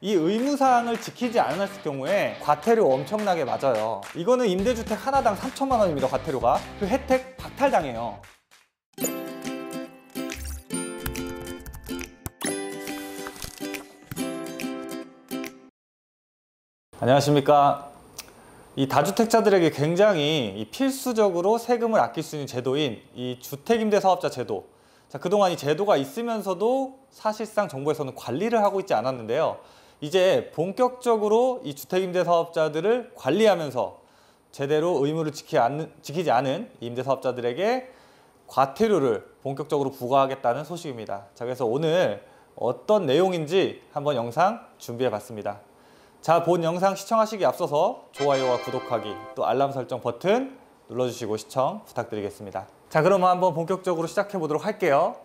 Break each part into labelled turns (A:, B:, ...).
A: 이 의무사항을 지키지 않았을 경우에 과태료 엄청나게 맞아요. 이거는 임대주택 하나당 3천만 원입니다. 과태료가. 그 혜택 박탈당해요. 안녕하십니까. 이 다주택자들에게 굉장히 필수적으로 세금을 아낄 수 있는 제도인 이 주택임대사업자 제도. 자, 그동안 이 제도가 있으면서도 사실상 정부에서는 관리를 하고 있지 않았는데요. 이제 본격적으로 이 주택임대사업자들을 관리하면서 제대로 의무를 지키지 않은 임대사업자들에게 과태료를 본격적으로 부과하겠다는 소식입니다. 자, 그래서 오늘 어떤 내용인지 한번 영상 준비해 봤습니다. 자, 본 영상 시청하시기 앞서서 좋아요와 구독하기, 또 알람 설정 버튼 눌러주시고 시청 부탁드리겠습니다. 자, 그럼 한번 본격적으로 시작해 보도록 할게요.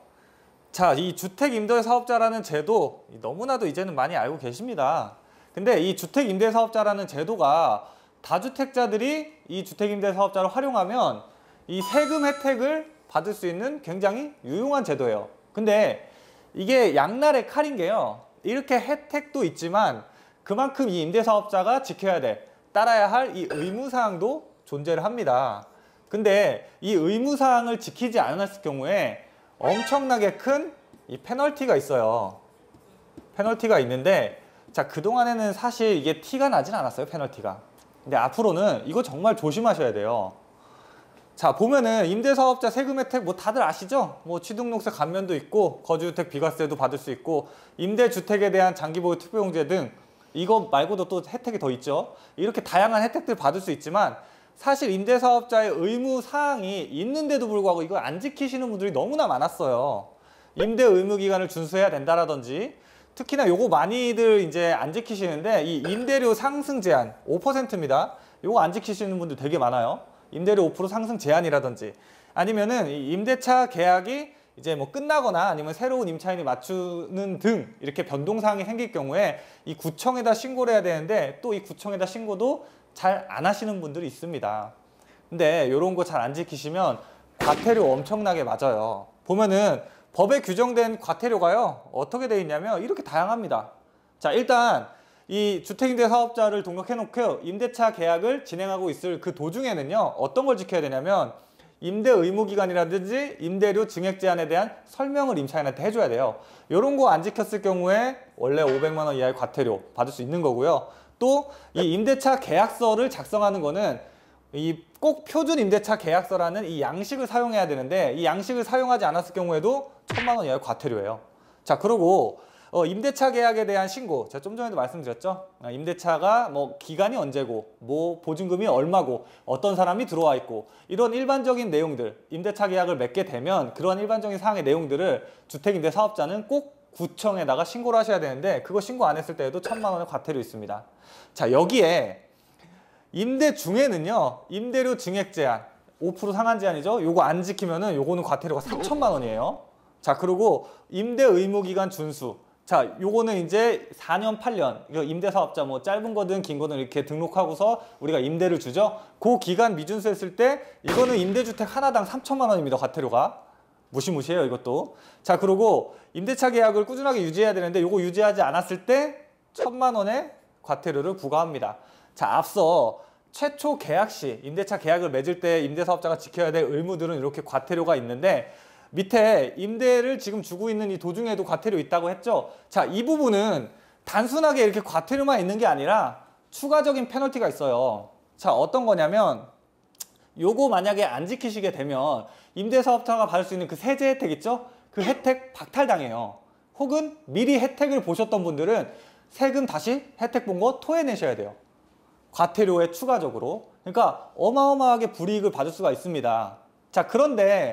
A: 자, 이 주택임대사업자라는 제도 너무나도 이제는 많이 알고 계십니다. 근데 이 주택임대사업자라는 제도가 다주택자들이 이 주택임대사업자를 활용하면 이 세금 혜택을 받을 수 있는 굉장히 유용한 제도예요. 근데 이게 양날의 칼인 게요. 이렇게 혜택도 있지만 그만큼 이 임대사업자가 지켜야 돼, 따라야 할 이 의무사항도 존재를 합니다. 근데 이 의무사항을 지키지 않았을 경우에 엄청나게 큰 이 페널티가 있어요. 페널티가 있는데, 자, 그동안에는 사실 이게 티가 나진 않았어요, 페널티가. 근데 앞으로는 이거 정말 조심하셔야 돼요. 자, 보면은 임대사업자 세금 혜택 뭐 다들 아시죠? 뭐 취득록세 감면도 있고, 거주주택 비과세도 받을 수 있고, 임대주택에 대한 장기보유 특별공제 등 이거 말고도 또 혜택이 더 있죠. 이렇게 다양한 혜택들 받을 수 있지만 사실 임대사업자의 의무사항이 있는데도 불구하고 이걸 안 지키시는 분들이 너무나 많았어요. 임대 의무기간을 준수해야 된다라든지, 특히나 요거 많이들 이제 안 지키시는데 이 임대료 상승 제한 5%입니다. 요거 안 지키시는 분들 되게 많아요. 임대료 5% 상승 제한이라든지, 아니면은 이 임대차 계약이 이제 뭐 끝나거나 아니면 새로운 임차인이 맞추는 등 이렇게 변동사항이 생길 경우에 이 구청에다 신고를 해야 되는데 또 이 구청에다 신고도 잘 안 하시는 분들이 있습니다. 근데 이런 거 잘 안 지키시면 과태료 엄청나게 맞아요. 보면은 법에 규정된 과태료가요, 어떻게 되어 있냐면 이렇게 다양합니다. 자, 일단 이 주택임대사업자를 등록해 놓고 임대차 계약을 진행하고 있을 그 도중에는요, 어떤 걸 지켜야 되냐면 임대 의무기간이라든지 임대료 증액 제한에 대한 설명을 임차인한테 해줘야 돼요. 이런 거 안 지켰을 경우에 원래 500만 원 이하의 과태료 받을 수 있는 거고요. 또 이 임대차 계약서를 작성하는 거는 이 꼭 표준 임대차 계약서라는 이 양식을 사용해야 되는데, 이 양식을 사용하지 않았을 경우에도 1000만 원 이하의 과태료예요. 자, 그리고 임대차 계약에 대한 신고, 제가 좀 전에도 말씀드렸죠. 임대차가 뭐 기간이 언제고, 뭐 보증금이 얼마고, 어떤 사람이 들어와 있고, 이런 일반적인 내용들, 임대차 계약을 맺게 되면 그런 일반적인 사항의 내용들을 주택임대사업자는 꼭 구청에다가 신고를 하셔야 되는데, 그거 신고 안 했을 때에도 1000만 원의 과태료 있습니다. 자, 여기에 임대 중에는요, 임대료 증액 제한 5% 상한 제한이죠. 요거 안 지키면은 요거는 과태료가 3천만 원이에요. 자, 그리고 임대 의무기간 준수. 자, 요거는 이제 4년, 8년, 이거 임대사업자 뭐 짧은 거든 긴 거든 이렇게 등록하고서 우리가 임대를 주죠. 그 기간 미준수했을 때 이거는 임대주택 하나당 3천만 원입니다. 과태료가. 무시무시해요, 이것도. 자, 그리고 임대차 계약을 꾸준하게 유지해야 되는데 요거 유지하지 않았을 때 1000만 원의 과태료를 부과합니다. 자, 앞서 최초 계약 시 임대차 계약을 맺을 때 임대사업자가 지켜야 될 의무들은 이렇게 과태료가 있는데, 밑에 임대를 지금 주고 있는 이 도중에도 과태료 있다고 했죠. 자, 이 부분은 단순하게 이렇게 과태료만 있는 게 아니라 추가적인 페널티가 있어요. 자, 어떤 거냐면 요거 만약에 안 지키시게 되면 임대사업자가 받을 수 있는 그 세제 혜택 있죠? 그 혜택 박탈당해요. 혹은 미리 혜택을 보셨던 분들은 세금 다시 혜택 본 거 토해내셔야 돼요. 과태료에 추가적으로. 그러니까 어마어마하게 불이익을 받을 수가 있습니다. 자, 그런데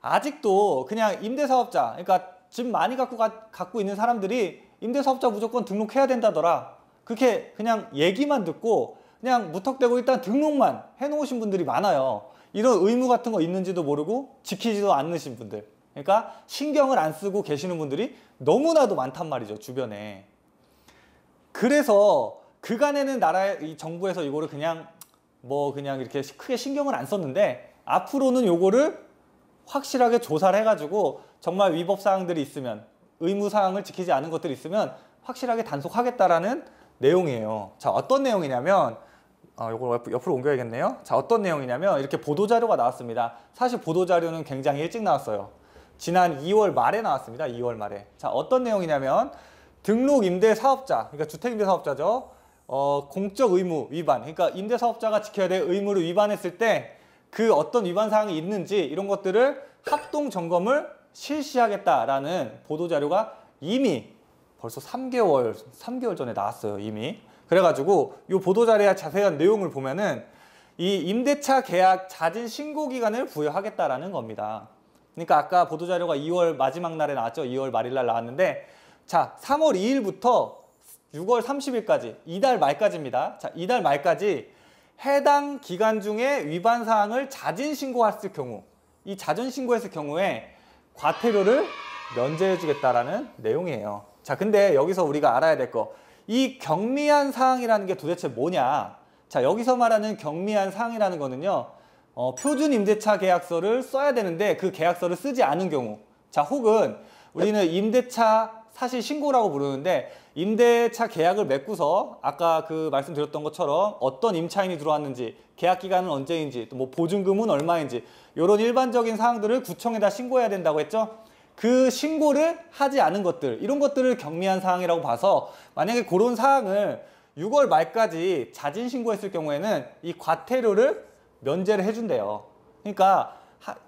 A: 아직도 그냥 임대사업자, 그러니까 집 많이 갖고 있는 사람들이 임대사업자 무조건 등록해야 된다더라, 그렇게 그냥 얘기만 듣고 그냥 무턱대고 일단 등록만 해놓으신 분들이 많아요. 이런 의무 같은 거 있는지도 모르고 지키지도 않으신 분들, 그러니까 신경을 안 쓰고 계시는 분들이 너무나도 많단 말이죠, 주변에. 그래서 그간에는 이 정부에서 이거를 그냥 이렇게 크게 신경을 안 썼는데, 앞으로는 요거를 확실하게 조사를 해가지고 정말 위법 사항들이 있으면, 의무 사항을 지키지 않은 것들이 있으면 확실하게 단속하겠다라는 내용이에요. 자, 어떤 내용이냐면 요거 옆으로 옮겨야겠네요. 자, 어떤 내용이냐면 이렇게 보도자료가 나왔습니다. 사실 보도자료는 굉장히 일찍 나왔어요. 지난 2월 말에 나왔습니다. 2월 말에. 자, 어떤 내용이냐면 등록 임대 사업자, 그러니까 주택임대 사업자죠. 공적 의무 위반, 그러니까 임대 사업자가 지켜야 될 의무를 위반했을 때 그 어떤 위반 사항이 있는지 이런 것들을 합동 점검을 실시하겠다라는 보도자료가 이미 벌써 3개월 전에 나왔어요. 이미. 그래가지고 이 보도자료의 자세한 내용을 보면은 이 임대차 계약 자진 신고 기간을 부여하겠다라는 겁니다. 그러니까 아까 보도자료가 2월 마지막 날에 나왔죠. 2월 말일 날 나왔는데, 자, 3월 2일부터 6월 30일까지 이달 말까지입니다. 자, 이달 말까지 해당 기간 중에 위반 사항을 자진 신고했을 경우, 이 자진 신고했을 경우에 과태료를 면제해 주겠다라는 내용이에요. 자, 근데 여기서 우리가 알아야 될 거, 이 경미한 사항이라는 게 도대체 뭐냐? 자, 여기서 말하는 경미한 사항이라는 거는요, 표준 임대차 계약서를 써야 되는데 그 계약서를 쓰지 않은 경우, 자, 혹은 우리는 임대차 사실 신고라고 부르는데 임대차 계약을 맺고서 아까 그 말씀드렸던 것처럼 어떤 임차인이 들어왔는지, 계약 기간은 언제인지, 또 뭐 보증금은 얼마인지 이런 일반적인 사항들을 구청에다 신고해야 된다고 했죠. 그 신고를 하지 않은 것들, 이런 것들을 경미한 사항이라고 봐서 만약에 그런 사항을 6월 말까지 자진 신고했을 경우에는 이 과태료를 면제를 해준대요. 그러니까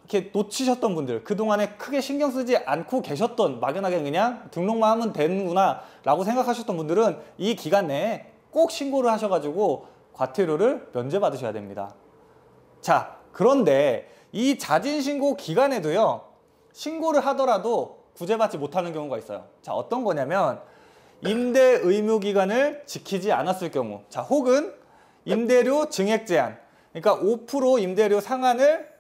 A: 이렇게 놓치셨던 분들, 그동안에 크게 신경 쓰지 않고 계셨던, 막연하게 그냥 등록만 하면 되는구나 라고 생각하셨던 분들은 이 기간 내에 꼭 신고를 하셔가지고 과태료를 면제받으셔야 됩니다. 자, 그런데 이 자진 신고 기간에도요, 신고를 하더라도 구제받지 못하는 경우가 있어요. 자, 어떤 거냐면 임대 의무 기간을 지키지 않았을 경우, 자, 혹은 임대료 증액 제한, 그러니까 5% 임대료 상한을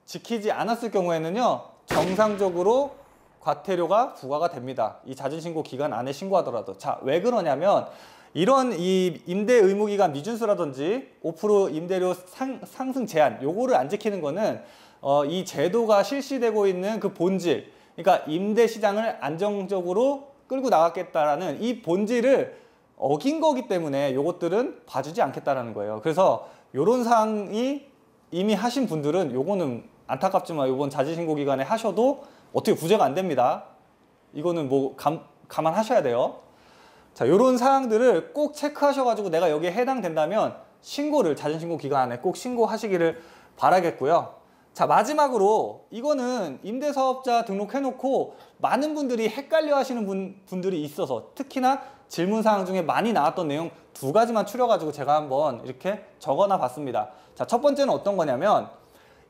A: 지키지 않았을 경우에는요, 정상적으로 과태료가 부과가 됩니다. 이 자진 신고 기간 안에 신고하더라도. 자, 왜 그러냐면 이런 이 임대 의무 기간 미준수라든지 5% 임대료 상승 제한, 요거를 안 지키는 거는 이 제도가 실시되고 있는 그 본질, 그러니까 임대 시장을 안정적으로 끌고 나가겠다라는 이 본질을 어긴 거기 때문에 요것들은 봐주지 않겠다라는 거예요. 그래서 요런 사항이 이미 하신 분들은 요거는 안타깝지만 요번 자진신고 기간에 하셔도 어떻게 구제가 안 됩니다. 이거는 뭐 감안하셔야 돼요. 자, 요런 사항들을 꼭 체크하셔가지고 내가 여기에 해당된다면 신고를 자진신고 기간 안에 꼭 신고하시기를 바라겠고요. 자, 마지막으로 이거는 임대사업자 등록해놓고 많은 분들이 헷갈려 하시는 분들이 있어서 특히나 질문사항 중에 많이 나왔던 내용 2가지만 추려가지고 제가 한번 이렇게 적어놔 봤습니다. 자, 첫 번째는 어떤 거냐면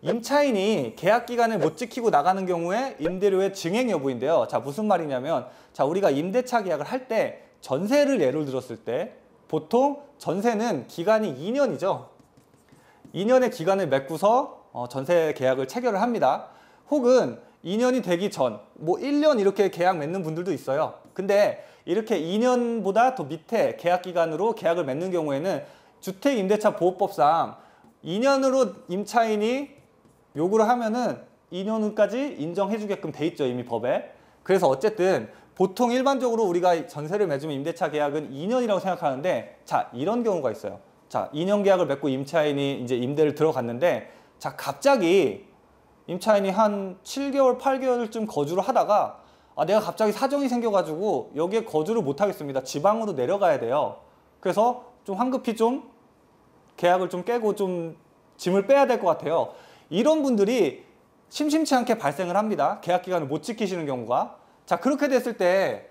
A: 임차인이 계약 기간을 못 지키고 나가는 경우에 임대료의 증액 여부인데요. 자, 무슨 말이냐면, 자, 우리가 임대차 계약을 할 때 전세를 예를 들었을 때 보통 전세는 기간이 2년이죠. 2년의 기간을 맺고서 전세 계약을 체결을 합니다. 혹은 2년이 되기 전, 뭐 1년 이렇게 계약 맺는 분들도 있어요. 근데 이렇게 2년보다 더 밑에 계약 기간으로 계약을 맺는 경우에는 주택임대차보호법상 2년으로 임차인이 요구를 하면은 2년까지 인정해주게끔 돼 있죠, 이미 법에. 그래서 어쨌든 보통 일반적으로 우리가 전세를 맺으면 임대차 계약은 2년이라고 생각하는데, 자, 이런 경우가 있어요. 자, 2년 계약을 맺고 임차인이 이제 임대를 들어갔는데, 자, 갑자기 임차인이 한 7개월, 8개월쯤 거주를 하다가 내가 갑자기 사정이 생겨가지고 여기에 거주를 못 하겠습니다. 지방으로 내려가야 돼요. 그래서 좀 황급히 좀 계약을 좀 깨고 좀 짐을 빼야 될 것 같아요. 이런 분들이 심심치 않게 발생을 합니다. 계약 기간을 못 지키시는 경우가. 자, 그렇게 됐을 때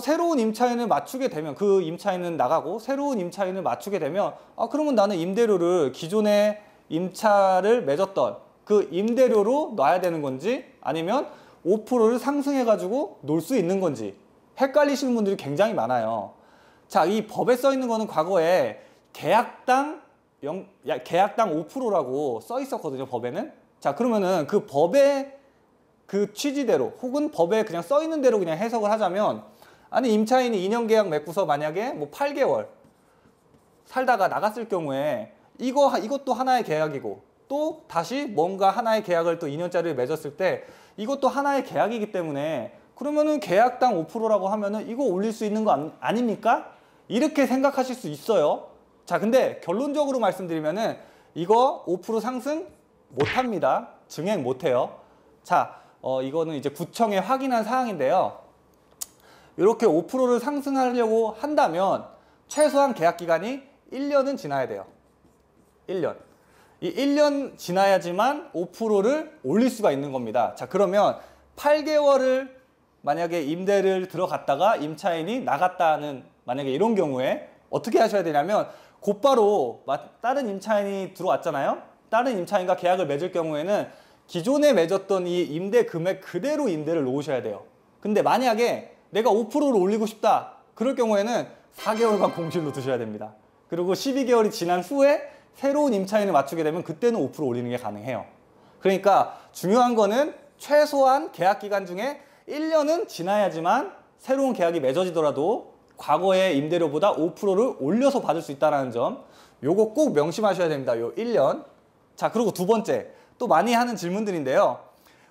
A: 새로운 임차인을 맞추게 되면, 그 임차인은 나가고 새로운 임차인을 맞추게 되면 그러면 나는 임대료를 기존에 임차를 맺었던 그 임대료로 놔야 되는 건지 아니면 5%를 상승해 가지고 놓을 수 있는 건지 헷갈리시는 분들이 굉장히 많아요. 자, 이 법에 써 있는 거는 과거에 계약당 5%라고 써 있었거든요, 법에는. 자, 그러면은 그 법의 그 취지대로 혹은 법에 그냥 써 있는 대로 그냥 해석을 하자면, 아니 임차인이 2년 계약 맺고서 만약에 뭐 8개월 살다가 나갔을 경우에 이것도 하나의 계약이고 또 다시 뭔가 하나의 계약을 또 2년짜리를 맺었을 때 이것도 하나의 계약이기 때문에 그러면은 계약당 5%라고 하면은 이거 올릴 수 있는 거 아닙니까? 이렇게 생각하실 수 있어요. 자, 근데 결론적으로 말씀드리면은 이거 5% 상승 못합니다. 증액 못해요. 자, 이거는 이제 구청에 확인한 사항인데요. 이렇게 5%를 상승하려고 한다면 최소한 계약 기간이 1년은 지나야 돼요. 1년. 이 1년 지나야지만 5%를 올릴 수가 있는 겁니다. 자, 그러면 8개월을 만약에 임대를 들어갔다가 임차인이 나갔다는 만약에 이런 경우에 어떻게 하셔야 되냐면 곧바로 다른 임차인이 들어왔잖아요. 다른 임차인과 계약을 맺을 경우에는 기존에 맺었던 이 임대 금액 그대로 임대를 놓으셔야 돼요. 근데 만약에 내가 5%를 올리고 싶다. 그럴 경우에는 4개월간 공실로 두셔야 됩니다. 그리고 12개월이 지난 후에 새로운 임차인을 맞추게 되면 그때는 5% 올리는 게 가능해요. 그러니까 중요한 거는 최소한 계약 기간 중에 1년은 지나야지만 새로운 계약이 맺어지더라도 과거의 임대료보다 5%를 올려서 받을 수 있다는 점, 요거 꼭 명심하셔야 됩니다. 요 1년. 자, 그리고 두 번째, 또 많이 하는 질문들인데요.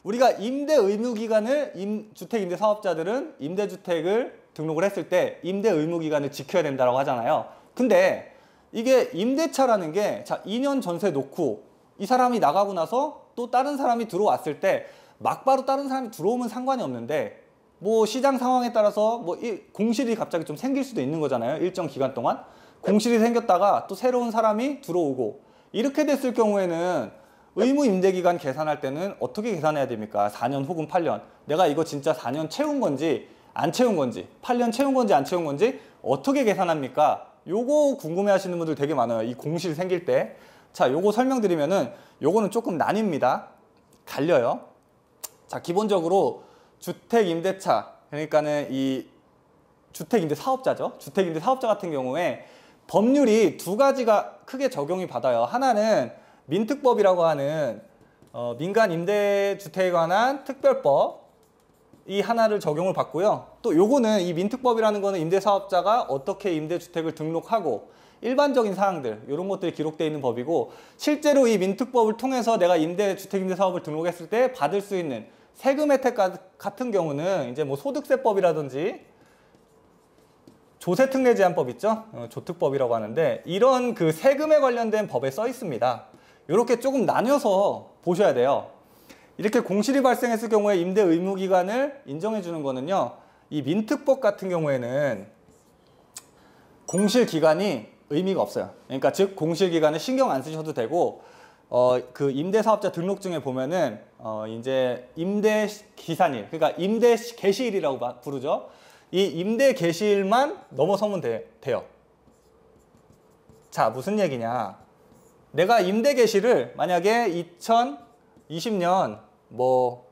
A: 우리가 임대 의무 기간을 주택 임대 사업자들은 임대주택을 등록을 했을 때 임대 의무 기간을 지켜야 된다고 하잖아요. 근데 이게 임대차라는 게 자, 2년 전세 놓고 이 사람이 나가고 나서 또 다른 사람이 들어왔을 때 막바로 다른 사람이 들어오면 상관이 없는데 뭐 시장 상황에 따라서 뭐 공실이 갑자기 좀 생길 수도 있는 거잖아요. 일정 기간 동안 공실이 생겼다가 또 새로운 사람이 들어오고 이렇게 됐을 경우에는 의무 임대기간 계산할 때는 어떻게 계산해야 됩니까? 4년 혹은 8년. 내가 이거 진짜 4년 채운 건지 안 채운 건지 8년 채운 건지 안 채운 건지 어떻게 계산합니까? 요거 궁금해 하시는 분들 되게 많아요. 이 공실 생길 때. 자, 요거 설명드리면은 요거는 조금 나뉩니다. 갈려요. 자, 기본적으로 주택임대차, 그러니까는 이 주택임대 사업자죠. 주택임대 사업자 같은 경우에 법률이 두 가지가 크게 적용이 받아요. 하나는 민특법이라고 하는 민간 임대주택에 관한 특별법 이 하나를 적용을 받고요. 또 요거는 이 민특법이라는 거는 임대사업자가 어떻게 임대주택을 등록하고 일반적인 사항들 이런 것들이 기록되어 있는 법이고 실제로 이 민특법을 통해서 내가 주택임대사업을 등록했을 때 받을 수 있는 세금 혜택 같은 경우는 이제 뭐 소득세법이라든지 조세특례제한법 있죠? 조특법이라고 하는데 이런 그 세금에 관련된 법에 써 있습니다. 이렇게 조금 나뉘어서 보셔야 돼요. 이렇게 공실이 발생했을 경우에 임대 의무 기간을 인정해 주는 거는요. 이 민특법 같은 경우에는 공실 기간이 의미가 없어요. 그러니까 즉 공실 기간을 신경 안 쓰셔도 되고 그 임대사업자 등록증에 보면은 이제 임대 기산일, 그러니까 임대 개시일이라고 부르죠. 이 임대 개시일만 넘어서면 돼요. 자, 무슨 얘기냐? 내가 임대 개시를 만약에 2020년 뭐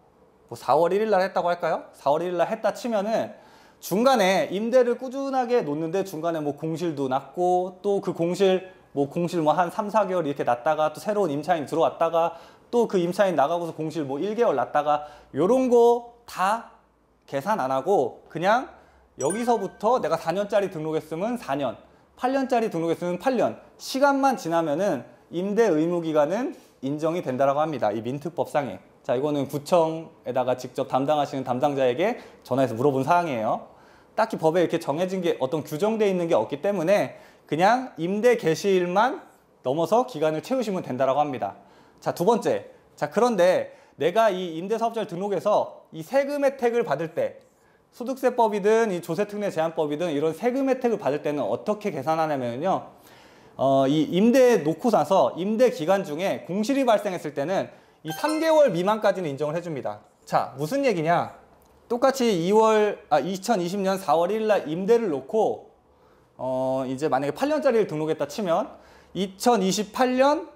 A: 4월 1일 날 했다고 할까요? 4월 1일 날 했다 치면은 중간에 임대를 꾸준하게 놓는데 중간에 뭐 공실도 났고 또 그 공실 뭐 한 3, 4개월 이렇게 났다가 또 새로운 임차인 들어왔다가 또 그 임차인 나가고서 공실 뭐 1개월 났다가 요런 거 다 계산 안 하고 그냥 여기서부터 내가 4년짜리 등록했으면 4년, 8년짜리 등록했으면 8년 시간만 지나면은 임대 의무 기간은 인정이 된다라고 합니다. 이 민특법상에. 자, 이거는 구청에다가 직접 담당하시는 담당자에게 전화해서 물어본 사항이에요. 딱히 법에 이렇게 정해진 게 어떤 규정되어 있는 게 없기 때문에 그냥 임대 개시일만 넘어서 기간을 채우시면 된다라고 합니다. 자, 두 번째. 자, 그런데 내가 이 임대사업자를 등록해서 이 세금 혜택을 받을 때 소득세법이든 이 조세특례제한법이든 이런 세금 혜택을 받을 때는 어떻게 계산하냐면요. 이 임대 놓고 나서 임대 기간 중에 공실이 발생했을 때는 이 3개월 미만까지는 인정을 해줍니다. 자, 무슨 얘기냐? 똑같이 2020년 4월 1일 날 임대를 놓고 이제 만약에 8년짜리를 등록했다 치면 2028년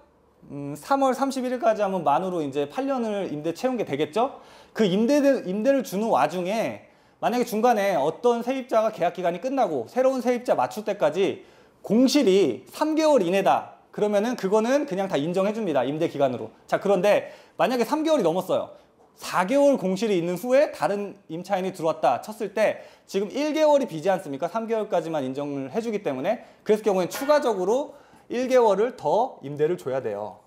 A: 3월 31일까지 하면 만으로 이제 8년을 임대 채운 게 되겠죠? 그 임대를 주는 와중에 만약에 중간에 어떤 세입자가 계약 기간이 끝나고 새로운 세입자 맞출 때까지 공실이 3개월 이내다. 그러면은 그거는 그냥 다 인정해 줍니다. 임대 기간으로. 자, 그런데 만약에 3개월이 넘었어요. 4개월 공실이 있는 후에 다른 임차인이 들어왔다 쳤을 때 지금 1개월이 비지 않습니까? 3개월까지만 인정을 해주기 때문에 그랬을 경우엔 추가적으로 1개월을 더 임대를 줘야 돼요.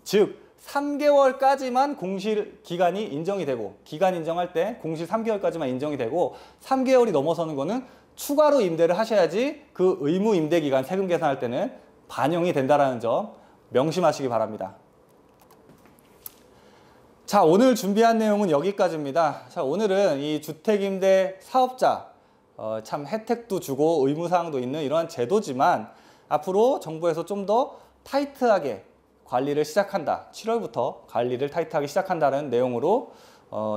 A: 즉 3개월까지만 공실 기간이 인정이 되고, 기간 인정할 때 공실 3개월까지만 인정이 되고, 3개월이 넘어서는 거는 추가로 임대를 하셔야지 그 의무 임대 기간 세금 계산할 때는 반영이 된다는 점 명심하시기 바랍니다. 자, 오늘 준비한 내용은 여기까지입니다. 자, 오늘은 이 주택임대 사업자 참 혜택도 주고 의무사항도 있는 이러한 제도지만 앞으로 정부에서 좀 더 타이트하게 관리를 시작한다. 7월부터 관리를 타이트하게 시작한다는 내용으로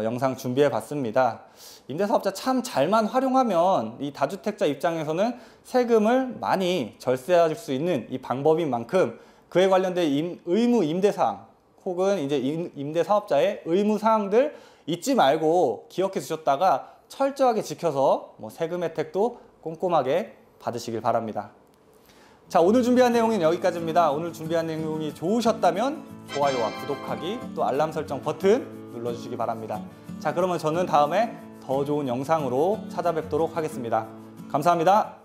A: 영상 준비해 봤습니다. 임대사업자 참 잘만 활용하면 이 다주택자 입장에서는 세금을 많이 절세할 수 있는 이 방법인 만큼 그에 관련된 의무 임대사항 혹은 이제 임대사업자의 의무사항들 잊지 말고 기억해 두셨다가 철저하게 지켜서 세금 혜택도 꼼꼼하게 받으시길 바랍니다. 자, 오늘 준비한 내용은 여기까지입니다. 오늘 준비한 내용이 좋으셨다면 좋아요와 구독하기 또 알람 설정 버튼 눌러주시기 바랍니다. 자, 그러면 저는 다음에 더 좋은 영상으로 찾아뵙도록 하겠습니다. 감사합니다.